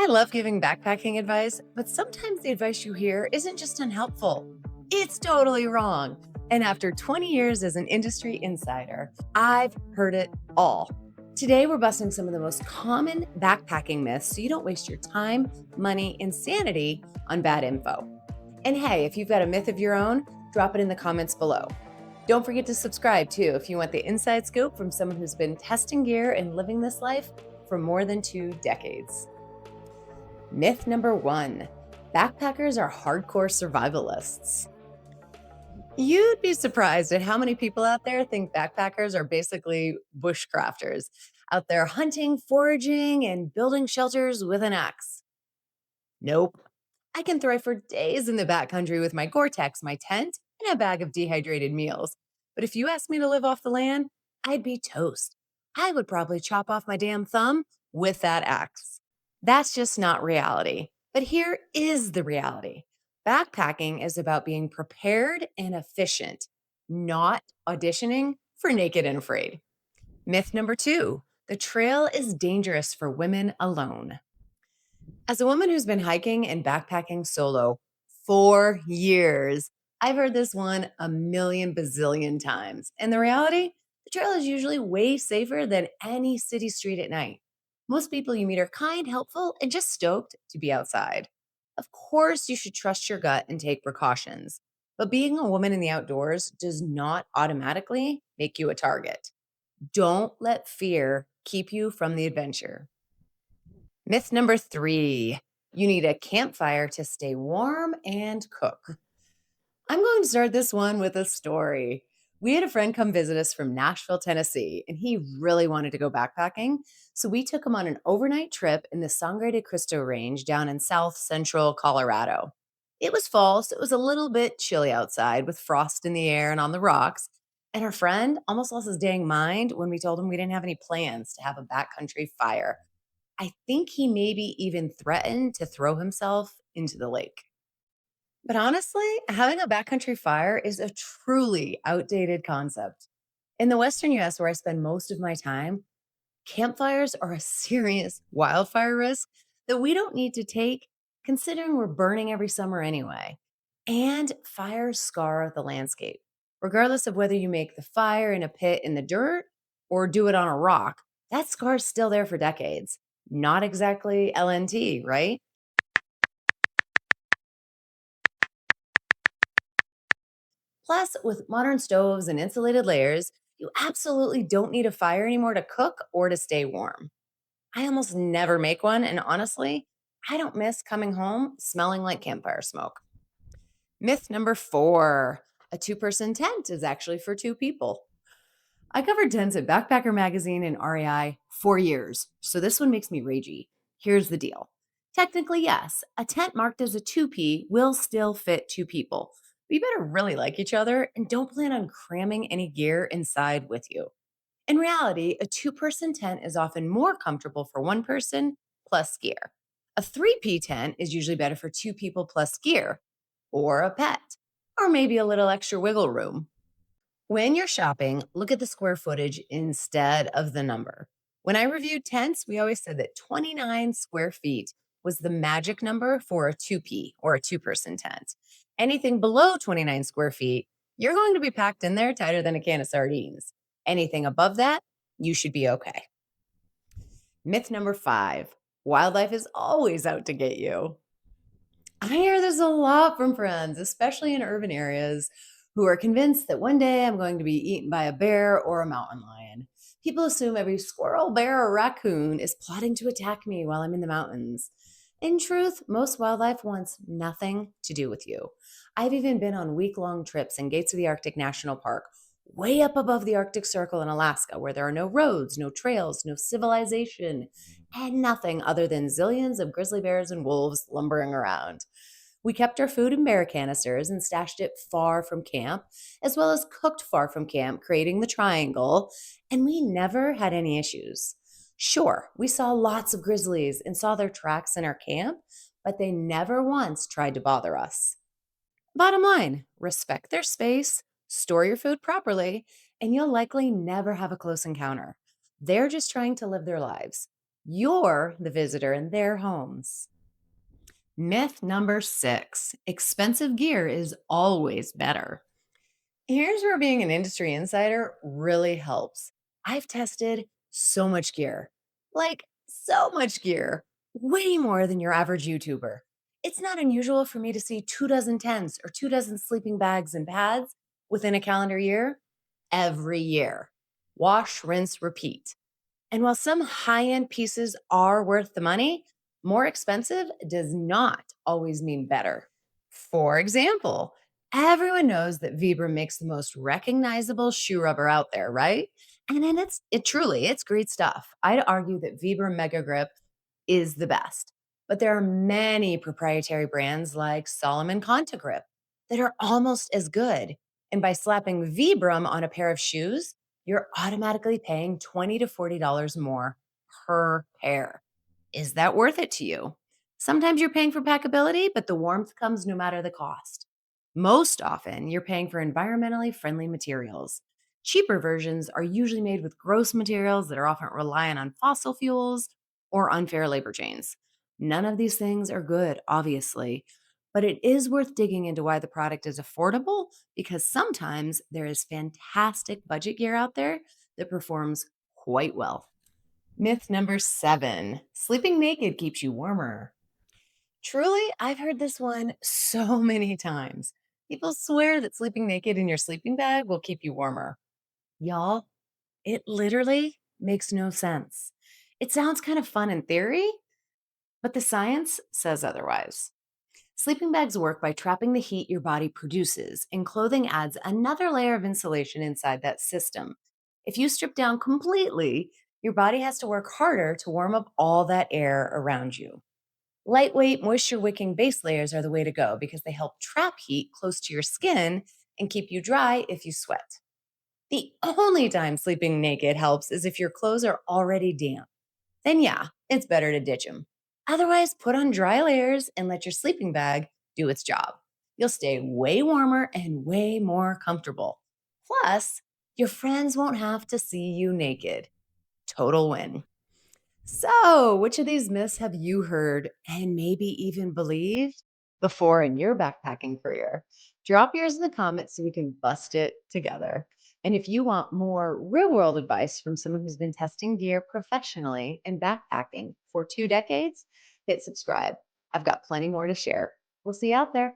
I love giving backpacking advice, but sometimes the advice you hear isn't just unhelpful, it's totally wrong. And after 20 years as an industry insider, I've heard it all. Today, we're busting some of the most common backpacking myths so you don't waste your time, money, and sanity on bad info. And hey, if you've got a myth of your own, drop it in the comments below. Don't forget to subscribe too if you want the inside scoop from someone who's been testing gear and living this life for more than 2 decades. Myth number one: backpackers are hardcore survivalists. You'd be surprised at how many people out there think backpackers are basically bushcrafters, out there hunting, foraging, and building shelters with an axe. Nope. I can thrive for days in the backcountry with my Gore-Tex, my tent, and a bag of dehydrated meals. But if you asked me to live off the land, I'd be toast. I would probably chop off my damn thumb with that axe. That's just not reality. But here is the reality: backpacking is about being prepared and efficient, not auditioning for naked and afraid. Myth number two: the trail is dangerous for women alone. As a woman who's been hiking and backpacking solo for years, I've heard this one a million bazillion times. And the reality, the trail is usually way safer than any city street at night. Most people you meet are kind, helpful, and just stoked to be outside. Of course, you should trust your gut and take precautions, but being a woman in the outdoors does not automatically make you a target. Don't let fear keep you from the adventure. Myth number three: you need a campfire to stay warm and cook. I'm going to start this one with a story. We had a friend come visit us from Nashville, Tennessee, and he really wanted to go backpacking. So we took him on an overnight trip in the Sangre de Cristo Range down in south central Colorado. It was fall, so it was a little bit chilly outside with frost in the air and on the rocks. And our friend almost lost his dang mind when we told him we didn't have any plans to have a backcountry fire. I think he maybe even threatened to throw himself into the lake. But honestly, having a backcountry fire is a truly outdated concept. In the Western US, where I spend most of my time, campfires are a serious wildfire risk that we don't need to take, considering we're burning every summer anyway. And fires scar the landscape. Regardless of whether you make the fire in a pit in the dirt or do it on a rock, that scar's still there for decades. Not exactly LNT, right? Plus, with modern stoves and insulated layers, you absolutely don't need a fire anymore to cook or to stay warm. I almost never make one, and honestly, I don't miss coming home smelling like campfire smoke. Myth number four: a two-person tent is actually for two people. I covered tents at Backpacker Magazine and REI for years, so this one makes me ragey. Here's the deal. Technically, yes, a tent marked as a 2P will still fit two people. But you better really like each other and don't plan on cramming any gear inside with you. In reality, a two-person tent is often more comfortable for one person plus gear. A 3P tent is usually better for two people plus gear, or a pet, or maybe a little extra wiggle room. When you're shopping, look at the square footage instead of the number. When I reviewed tents, we always said that 29 square feet was the magic number for a 2P or a two-person tent. Anything below 29 square feet, you're going to be packed in there tighter than a can of sardines. Anything above that, you should be okay. Myth number five: wildlife is always out to get you. I hear this a lot from friends, especially in urban areas, who are convinced that one day I'm going to be eaten by a bear or a mountain lion. People assume every squirrel, bear, or raccoon is plotting to attack me while I'm in the mountains. In truth, most wildlife wants nothing to do with you. I've even been on week-long trips in Gates of the Arctic National Park, way up above the Arctic Circle in Alaska, where there are no roads, no trails, no civilization, and nothing other than zillions of grizzly bears and wolves lumbering around. We kept our food in bear canisters and stashed it far from camp, as well as cooked far from camp, creating the triangle, and we never had any issues. Sure, we saw lots of grizzlies and saw their tracks in our camp, but they never once tried to bother us. Bottom line: respect their space, store your food properly, and you'll likely never have a close encounter. They're just trying to live their lives. You're the visitor in their homes. Myth number 6: expensive gear is always better. Here's where being an industry insider really helps. I've tested so much gear, like so much gear, way more than your average YouTuber. It's not unusual for me to see 2 dozen tents or 2 dozen sleeping bags and pads within a calendar year every year. Wash, rinse, repeat. And while some high end pieces are worth the money, more expensive does not always mean better. For example, everyone knows that Vibram makes the most recognizable shoe rubber out there, right? And then it's great stuff. I'd argue that Vibram Mega Grip is the best. But there are many proprietary brands like Solomon Conta Grip that are almost as good. And by slapping Vibram on a pair of shoes, you're automatically paying $20 to $40 more per pair. Is that worth it to you? Sometimes you're paying for packability, but the warmth comes no matter the cost. Most often, you're paying for environmentally friendly materials. Cheaper versions are usually made with gross materials that are often reliant on fossil fuels or unfair labor chains. None of these things are good, obviously, but it is worth digging into why the product is affordable because sometimes there is fantastic budget gear out there that performs quite well. Myth number 7: sleeping naked keeps you warmer. Truly, I've heard this one so many times. People swear that sleeping naked in your sleeping bag will keep you warmer. Y'all, it literally makes no sense. It sounds kind of fun in theory, but the science says otherwise. Sleeping bags work by trapping the heat your body produces, and clothing adds another layer of insulation inside that system. If you strip down completely, your body has to work harder to warm up all that air around you. Lightweight, moisture wicking base layers are the way to go because they help trap heat close to your skin and keep you dry if you sweat. The only time sleeping naked helps is if your clothes are already damp. Then, yeah, it's better to ditch them. Otherwise, put on dry layers and let your sleeping bag do its job. You'll stay way warmer and way more comfortable. Plus, your friends won't have to see you naked. Total win. So, which of these myths have you heard and maybe even believed before in your backpacking career? Drop yours in the comments so we can bust it together. And if you want more real world advice from someone who's been testing gear professionally and backpacking for 2 decades, hit subscribe. I've got plenty more to share. We'll see you out there.